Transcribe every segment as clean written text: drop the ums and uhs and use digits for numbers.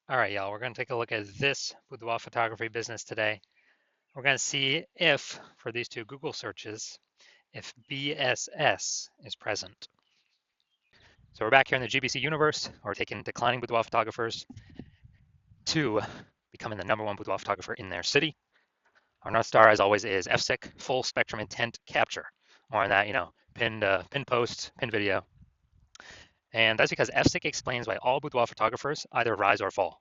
All right, y'all, we're going to take a look at this boudoir photography business today. We're going to see if, for these two Google searches, if BSS is present. So we're back here in the GBC universe. We're taking declining boudoir photographers to becoming the #1 boudoir photographer in their city. Our North Star, as always, is FSIC, full spectrum intent capture. More on that, pinned post, pinned video. And that's because FSIC explains why all boudoir photographers either rise or fall.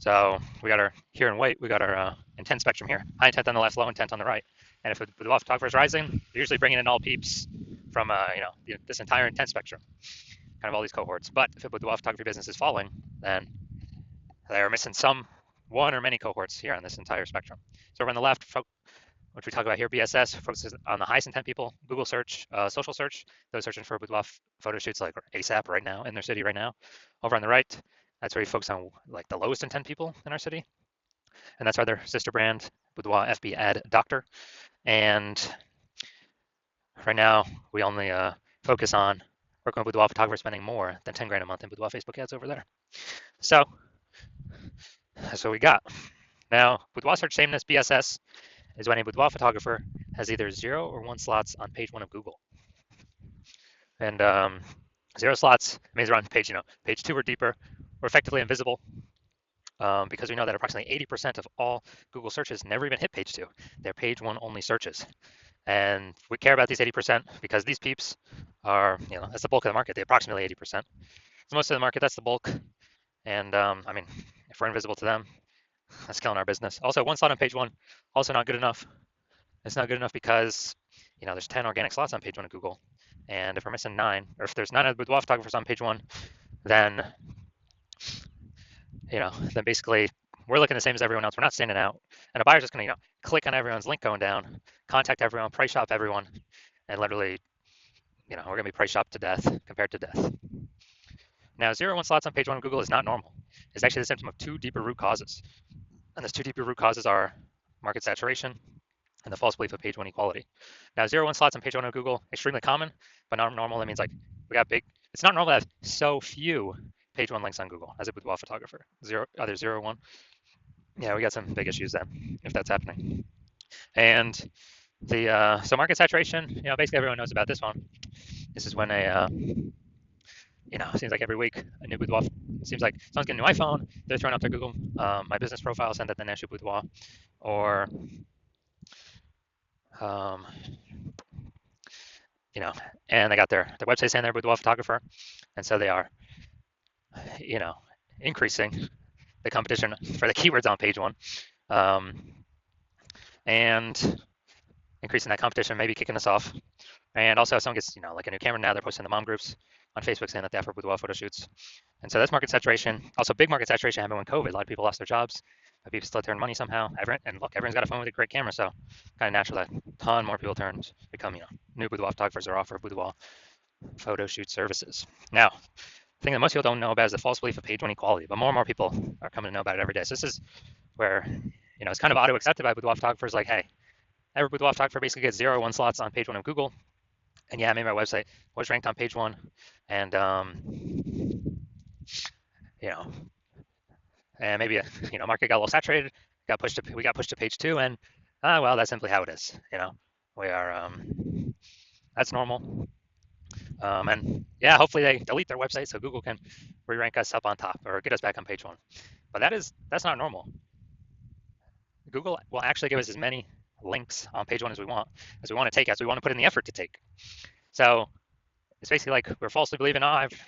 So we got our, here in white, we got our intent spectrum here. High intent on the left, low intent on the right. And if the boudoir photographer is rising, they're usually bringing in all peeps from, this entire intent spectrum, kind of all these cohorts. But if a boudoir photography business is falling, then they're missing one or many cohorts here on this entire spectrum. So over on the left, which we talk about here, BSS focuses on the highest intent people. Google search, social search, those searching for boudoir photo shoots like ASAP right now in their city right now. Over on the right, that's where we focus on like the lowest intent people in our city. And that's why their sister brand, Boudoir FB Ad Doctor. And right now, we only focus on working with boudoir photographers spending more than 10 grand a month in boudoir Facebook ads over there. So that's what we got. Now, boudoir search sameness, BSS, is when a boudoir photographer has either 0 or 1 slots on page 1 of Google. And 0 slots means they're on page 2 or deeper, or effectively invisible, because we know that approximately 80% of all Google searches never even hit page 2. They're page 1 only searches. And we care about these 80% because these peeps are, that's the bulk of the market, the approximately 80%. So most of the market, that's the bulk. And if we're invisible to them, that's killing our business. Also, 1 slot on page 1, also not good enough. It's not good enough because, there's 10 organic slots on page 1 of Google. And if we're missing 9, or if there's 9 of the boudoir photographers on page 1, then, then basically we're looking the same as everyone else. We're not standing out. And a buyer's just going to, click on everyone's link going down, contact everyone, price shop everyone, and literally, we're going to be price shopped to death, compared to death. Now, 0 1 slots on page 1 of Google is not normal. It's actually the symptom of 2 deeper root causes. And those 2 deeper root causes are market saturation and the false belief of page 1 equality. Now, 0 1 slots on page 1 of Google, extremely common, but not normal. That means like we got big, it's not normal to have so few page 1 links on Google as a boudoir photographer. Either 0 1. Yeah, we got some big issues then if that's happening. And so market saturation, basically everyone knows about this one. This is when it seems like every week a new boudoir. It seems like someone's getting a new iPhone, they're throwing up their Google My Business profile, send it the National Boudoir, or um, and they got their website saying they're a boudoir photographer, and so they are, increasing the competition for the keywords on page 1, and increasing that competition, maybe kicking us off. And also, if someone gets, like a new camera now, they're posting the mom groups on Facebook saying that they offer boudoir photo shoots. And so that's market saturation. Also, big market saturation happened when COVID. A lot of people lost their jobs, but people still turn money somehow. And look, everyone's got a phone with a great camera, so kind of natural that a ton more people become, new boudoir photographers or offer boudoir photo shoot services. Now, the thing that most people don't know about is the false belief of page 1 equality, but more and more people are coming to know about it every day. So this is where, it's kind of auto-accepted by boudoir photographers, like, hey, every boudoir photographer basically gets 0 1 slots on page 1 of Google. And yeah, I made my website was ranked on page 1, and and maybe market got a little saturated, we got pushed to page 2, and well, that's simply how it is. We are that's normal. And yeah, hopefully they delete their website so Google can re-rank us up on top or get us back on page 1. But that's not normal. Google will actually give us as many links on page 1 as we want to take, as we want to put in the effort to take. So it's basically like we're falsely believing,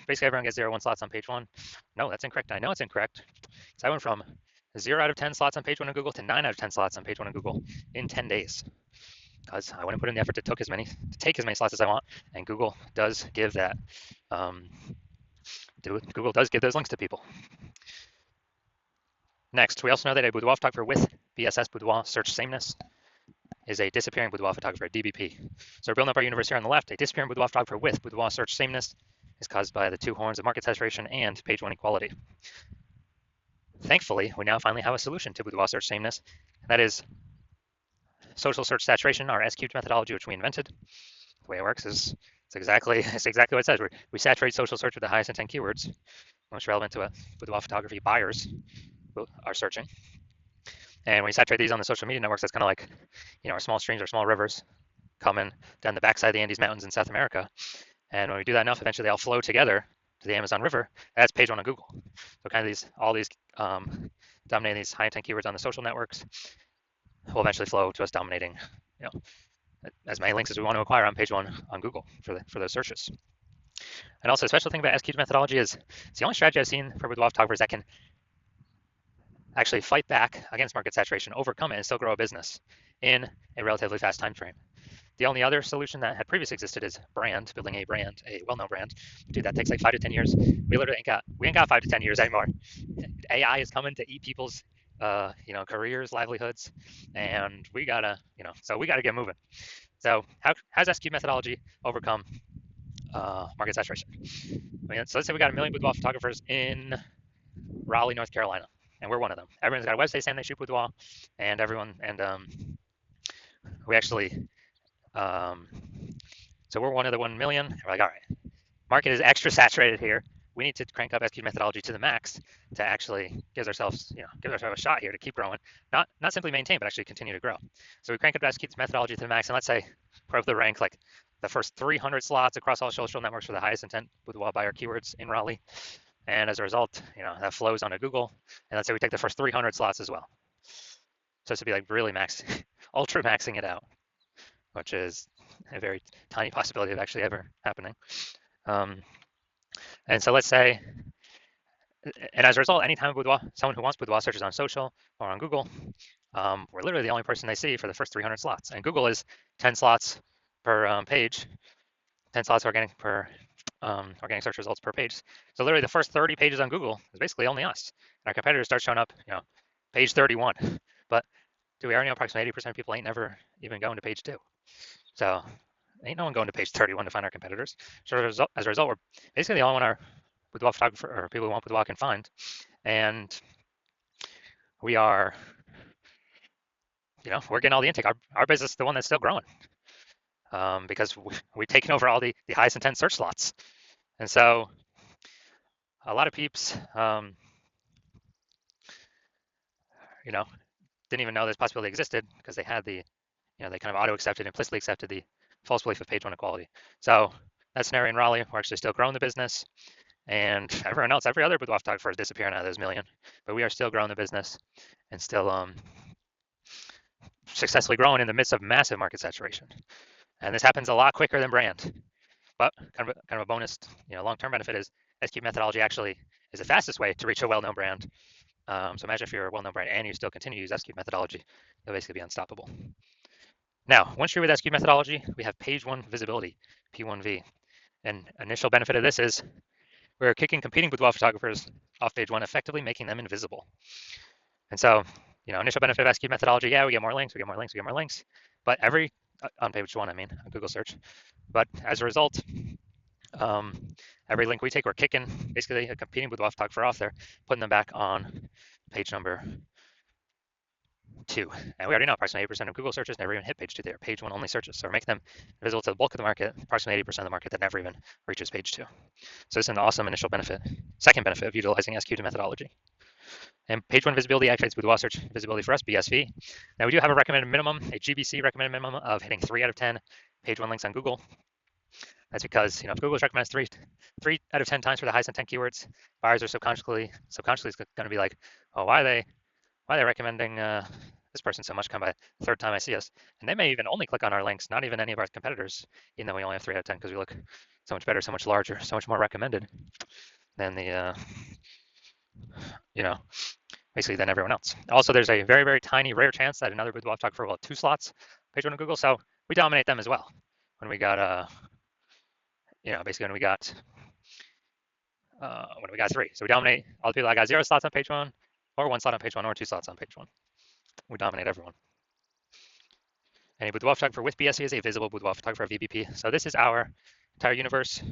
basically everyone gets 0 1 slots on page 1. No, that's incorrect. I know it's incorrect. So I went from 0 out of 10 slots on page 1 of Google to 9 out of 10 slots on page 1 of Google in 10 days, because I went and put in the effort to take as many slots as I want, and Google does give that. Google does give those links to people. Next, we also know that a boudoir photographer with BSS boudoir search sameness is a disappearing boudoir photographer, DBP. So we're building up our universe here on the left. A disappearing boudoir photographer with boudoir search sameness is caused by the 2 horns of market saturation and page 1 equality. Thankfully, we now finally have a solution to boudoir search sameness, and that is social search saturation, our S-cubed methodology, which we invented. The way it works is it's exactly what it says. We saturate social search with the highest intent keywords, most relevant to what boudoir photography buyers are searching. And when you saturate these on the social media networks, that's kind of like, our small streams or small rivers coming down the backside of the Andes Mountains in South America. And when we do that enough, eventually they all flow together to the Amazon River. That's page one on Google. So kind of all these dominating these high intent keywords on the social networks will eventually flow to us dominating, as many links as we want to acquire on page one on Google for those searches. And also, a special thing about SQ methodology is it's the only strategy I've seen for boudoir photographers that can actually fight back against market saturation, overcome it, and still grow a business in a relatively fast time frame. The only other solution that had previously existed is building a brand, a well-known brand. Dude, that takes like 5 to 10 years. We literally ain't got 5 to 10 years anymore. AI is coming to eat people's, careers, livelihoods, and we gotta get moving. So how's SQ methodology overcome market saturation? So let's say we got 1 million boudoir photographers in Raleigh, North Carolina, and we're one of them. Everyone's got a website saying they shoot boudoir, and we actually. So we're one of the 1 million. We're like, all right, market is extra saturated here. We need to crank up SQ methodology to the max to actually give ourselves a shot here to keep growing, not simply maintain, but actually continue to grow. So we crank up SQ methodology to the max, and let's say probably rank like the first 300 slots across all social networks for the highest intent boudoir buyer keywords in Raleigh. And as a result, that flows onto Google. And let's say we take the first 300 slots as well. So this would be like really ultra maxing it out, which is a very tiny possibility of actually ever happening. And so let's say, and as a result, anytime someone who wants boudoir searches on social or on Google, we're literally the only person they see for the first 300 slots. And Google is 10 slots per page, 10 slots organic search results per page. So literally the first 30 pages on Google is basically only us. And our competitors start showing up, page 31. But do we already know approximately 80% of people ain't never even going to page 2? So ain't no one going to page 31 to find our competitors. So as a result, we're basically the only one our boudoir photographer or people who want boudoir can find. And we are, we're getting all the intake. Our business is the one that's still growing because we've taken over all the highest intent search slots. And so a lot of peeps, didn't even know this possibility existed because they had they kind of auto-accepted, implicitly accepted the false belief of page one equality. So that scenario in Raleigh, we're actually still growing the business, and everyone else, every other boudoir photographer is disappearing out of those million, but we are still growing the business and still successfully growing in the midst of massive market saturation. And this happens a lot quicker than brand. But kind of a bonus, long-term benefit is SQ methodology actually is the fastest way to reach a well-known brand. So imagine if you're a well-known brand and you still continue to use SQ methodology, you'll basically be unstoppable. Now, once you're with SQ methodology, we have page one visibility, P1V. And initial benefit of this is we're kicking competing boudoir photographers off page one, effectively making them invisible. And so, initial benefit of SQ methodology, we get more links, but on page one, on Google search. But as a result, every link we take, we're kicking basically a competing boudoir photographer off there, putting them back on page number 2. And we already know approximately 80% of Google searches never even hit page 2. They're page 1 only searches. So we're making them visible to the bulk of the market, approximately 80% of the market that never even reaches page 2. So this is an awesome initial benefit, second benefit of utilizing SQ methodology. And page 1 visibility activates boudoir search visibility for us, BSV. Now we do have a recommended minimum, a GBC recommended minimum of hitting 3 out of 10 page 1 links on Google. That's because if Google's recommends 3 out of 10 times for the highest intent keywords, buyers are subconsciously going to be like, oh, why are they recommending this person so much? Come by the third time I see us, and they may even only click on our links, not even any of our competitors, even though we only have 3 out of 10 because we look so much better, so much larger, so much more recommended than the basically than everyone else. Also, there's a very, very tiny, rare chance that another boudoir photographer will have 2 slots page 1 on Google, so we dominate them as well. When we got basically when we got 3, so we dominate all the people that got 0 slots on page 1, or 1 slot on page 1, or 2 slots on page 1. We dominate everyone. And a boudoir photographer with BSV is a visible boudoir photographer, VBP. So this is our entire universe,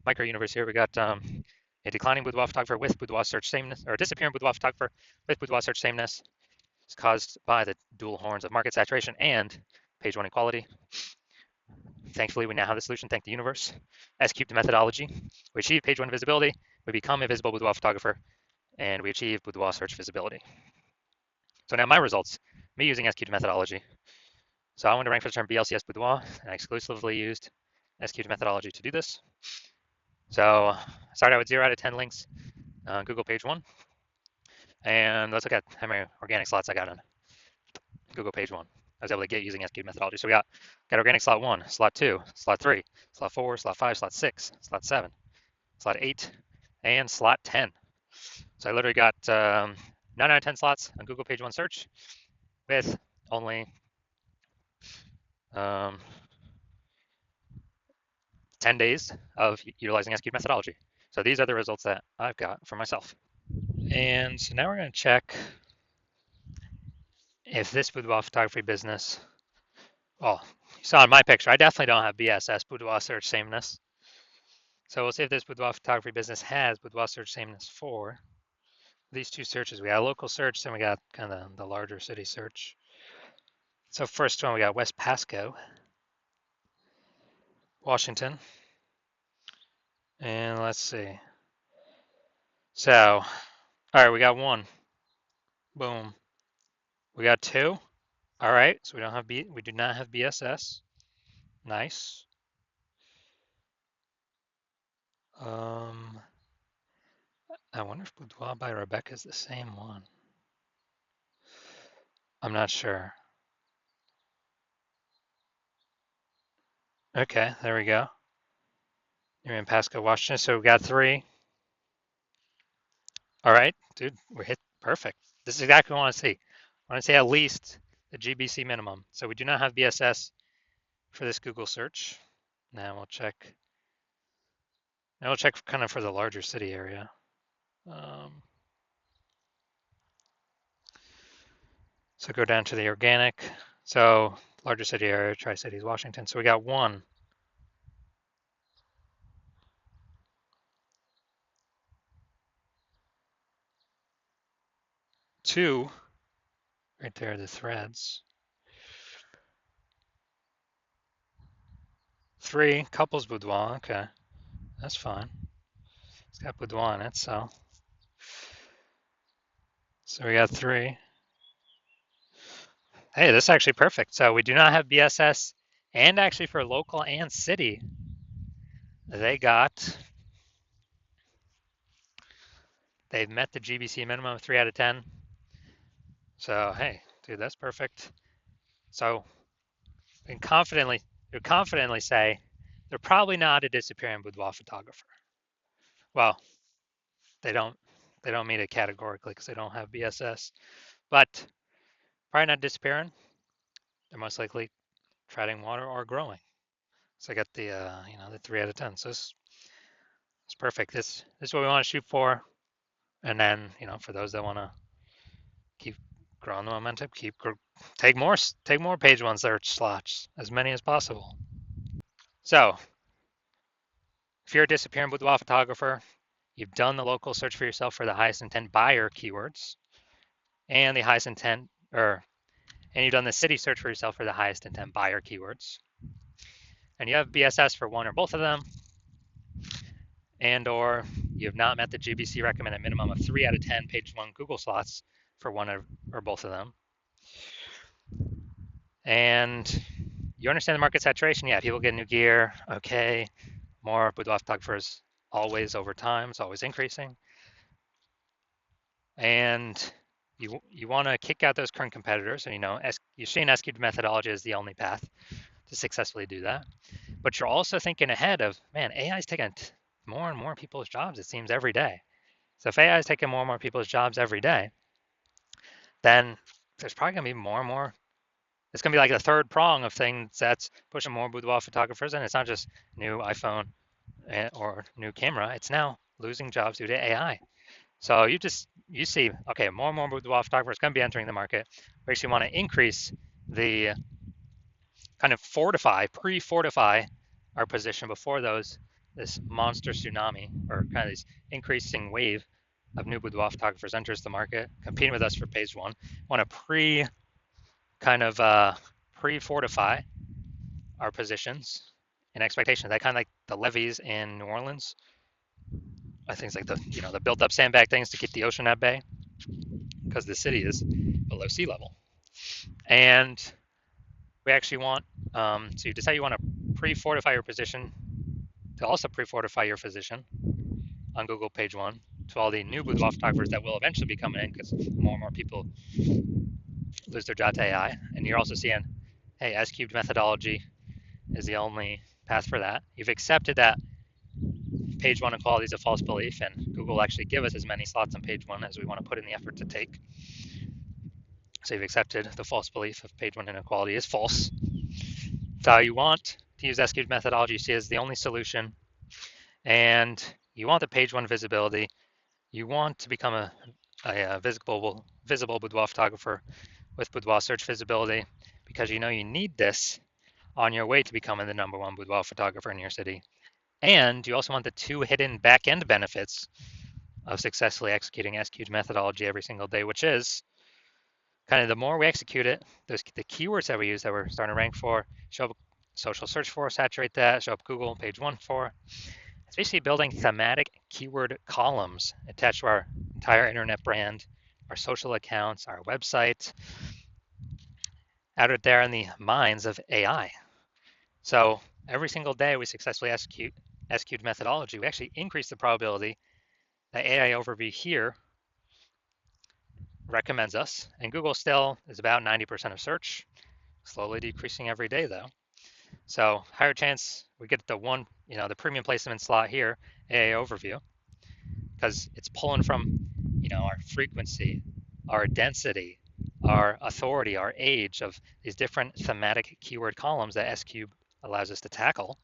micro universe here. We got a declining boudoir photographer with boudoir search sameness, or a disappearing boudoir photographer with boudoir search sameness. It's caused by the dual horns of market saturation and page 1 equality. Thankfully, we now have the solution, thank the universe. SQ methodology. We achieve page 1 visibility, we become a visible boudoir photographer, and we achieve boudoir search visibility. So now my results, me using SQ methodology. So I wanted to rank for the term BLCS boudoir, and I exclusively used SQ methodology to do this. So I started out with 0 out of 10 links on Google page 1. And let's look at how many organic slots I got on Google page 1. I was able to get using SQ methodology. So we got organic slot 1, slot 2, slot 3, slot 4, slot 5, slot 6, slot 7, slot 8, and slot 10. So I literally got 9 out of 10 slots on Google page 1 search with only 10 days of utilizing SQ methodology. So these are the results that I've got for myself. And so now we're going to check if this boudoir photography business, well, you saw in my picture, I definitely don't have BSS, boudoir search sameness. So we'll see if this boudoir photography business has boudoir search sameness for these two searches. We got a local search, then we got kind of the larger city search. So first one, we got West Pasco, Washington. And let's see. So, all right, we got 1. Boom. We got 2. All right, so we do not have BSS. Nice. I wonder if Boudoir by Rebecca is the same one. I'm not sure. Okay, there we go. You're in Pasco, Washington. So we got 3. All right, dude, we're hit perfect. This is exactly what I want to see. I want to see at least the GBC minimum. So we do not have BSS for this Google search. Now we'll check. Now we'll check kind of for the larger city area. So go down to the organic. So larger city area, Tri-Cities, Washington. So we got 1. 2, right there, the threads. 3, couples boudoir. Okay, that's fine. It's got boudoir in it, so we got 3. Hey, this is actually perfect. So we do not have BSS, and actually for local and city, they've met the GBC minimum of 3 out of 10. So hey, dude, that's perfect. So we can confidently say they're probably not a disappearing boudoir photographer. Well, they don't meet it categorically because they don't have BSS, but probably not disappearing. They're most likely treading water or growing. So I got the the 3 out of 10. So it's perfect. This is what we want to shoot for. And then for those that want to keep growing the momentum, take more page 1 search slots, as many as possible. So if you're a disappearing boudoir photographer, you've done the local search for yourself for the highest intent buyer keywords, and the highest intent, and you've done the city search for yourself for the highest intent buyer keywords, and you have BSS for 1 or both of them, and or you have not met the GBC recommended minimum of 3 out of 10 page 1 Google slots for 1 or both of them, and you understand the market saturation. Yeah, people get new gear. Okay, more boudoir photographers always over time. It's always increasing. And you want to kick out those current competitors. And you're seeing SQ methodology is the only path to successfully do that. But you're also thinking ahead of, man, AI is taking more and more people's jobs, it seems, every day. So if AI is taking more and more people's jobs every day, then there's probably going to be more and more. It's going to be like the third prong of things that's pushing more boudoir photographers. And it's not just new iPhone or new camera. It's now losing jobs due to AI. So you see, okay, more and more boudoir photographers going to be entering the market. We actually want to increase the kind of pre-fortify our position before this monster tsunami or kind of this increasing wave of new boudoir photographers enters the market, competing with us for page 1. Want to pre-fortify our positions in expectation. That kind of like the levees in New Orleans. things like the built up sandbag things to keep the ocean at bay because the city is below sea level. And we actually want so you decide you want to pre-fortify your position to also pre-fortify your position on Google page one to all the new Boudoir photographers that will eventually be coming in because more and more people lose their job to AI. And you're also seeing, hey, S cubed methodology is the only path for that. You've accepted that page one equality is a false belief, and Google will actually give us as many slots on page one as we want to put in the effort to take. So you've accepted the false belief of page one inequality is false. So you want to use S cubed methodology, you see as the only solution, and you want the page one visibility. You want to become a visible boudoir photographer with boudoir search visibility because you know you need this on your way to becoming the #1 boudoir photographer in your city. And you also want the two hidden back-end benefits of successfully executing SQ'd methodology every single day, which is kind of the more we execute it, the keywords that we use that we're starting to rank for, show up social search for, saturate that, show up Google page one for. It's basically building thematic keyword columns attached to our entire internet brand, our social accounts, our website, out there in the minds of AI. So every single day we successfully execute SQ'd methodology, we actually increase the probability that AI overview here recommends us, and Google still is about 90% of search, slowly decreasing every day though. So higher chance we get the the premium placement slot here, AI overview, because it's pulling from, our frequency, our density, our authority, our age of these different thematic keyword columns that SQ allows us to tackle.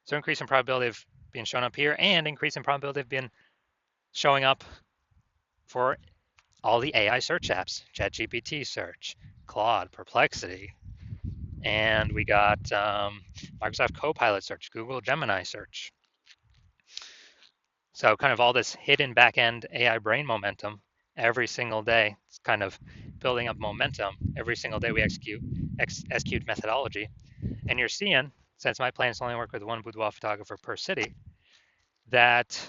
So increase in probability of being shown up here and increase in probability of being showing up for all the AI search apps, ChatGPT search, Claude, Perplexity, and we got Microsoft Copilot search, Google Gemini search. So kind of all this hidden back-end AI brain momentum every single day. It's kind of building up momentum every single day we execute SQ'd methodology. And you're seeing, since my plans only work with one boudoir photographer per city, that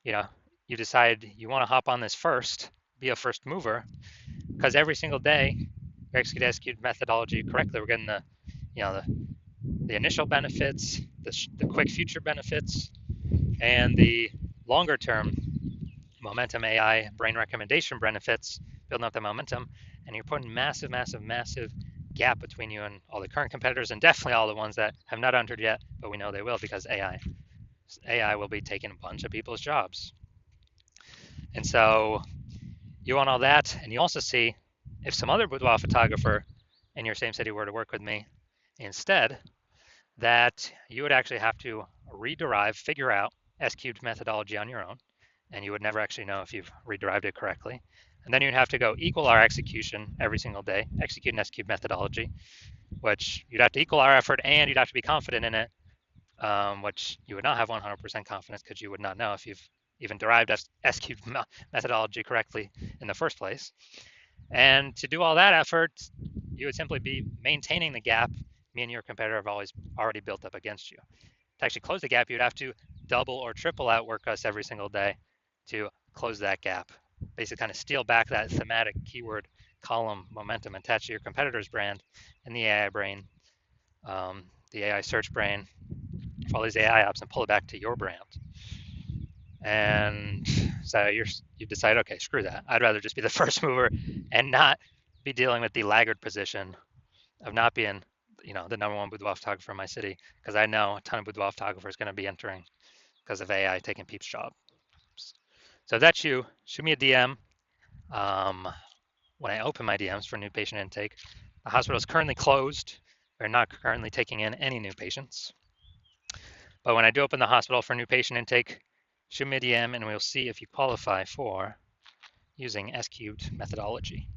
you decide you want to hop on this first, be a first mover, because every single day we execute methodology correctly. We're getting the initial benefits, the quick future benefits, and the longer term momentum AI brain recommendation benefits, building up the momentum, and you're putting massive gap between you and all the current competitors, and definitely all the ones that have not entered yet, but we know they will because AI will be taking a bunch of people's jobs. And so you want all that, and you also see if some other boudoir photographer in your same city were to work with me instead, that you would actually have to figure out S-cubed methodology on your own, and you would never actually know if you've rederived it correctly. And then you'd have to go equal our execution every single day, execute an S-cubed methodology, which you'd have to equal our effort and you'd have to be confident in it, which you would not have 100% confidence because you would not know if you've even derived S-cubed methodology correctly in the first place. And to do all that effort, you would simply be maintaining the gap me and your competitor have already built up against you. To actually close the gap, you'd have to double or triple outwork us every single day to close that gap. Basically kind of steal back that thematic keyword column momentum attached to your competitor's brand in the AI brain, the AI search brain for all these AI apps, and pull it back to your brand. And so you decide, okay, screw that. I'd rather just be the first mover and not be dealing with the laggard position of not being the #1 boudoir photographer in my city, because I know a ton of boudoir photographers going to be entering because of AI taking Peep's job. So if that's you, shoot me a DM. When I open my DMs for new patient intake, the hospital is currently closed. We're not currently taking in any new patients. But when I do open the hospital for new patient intake, shoot me a DM and we'll see if you qualify for using S-cubed methodology.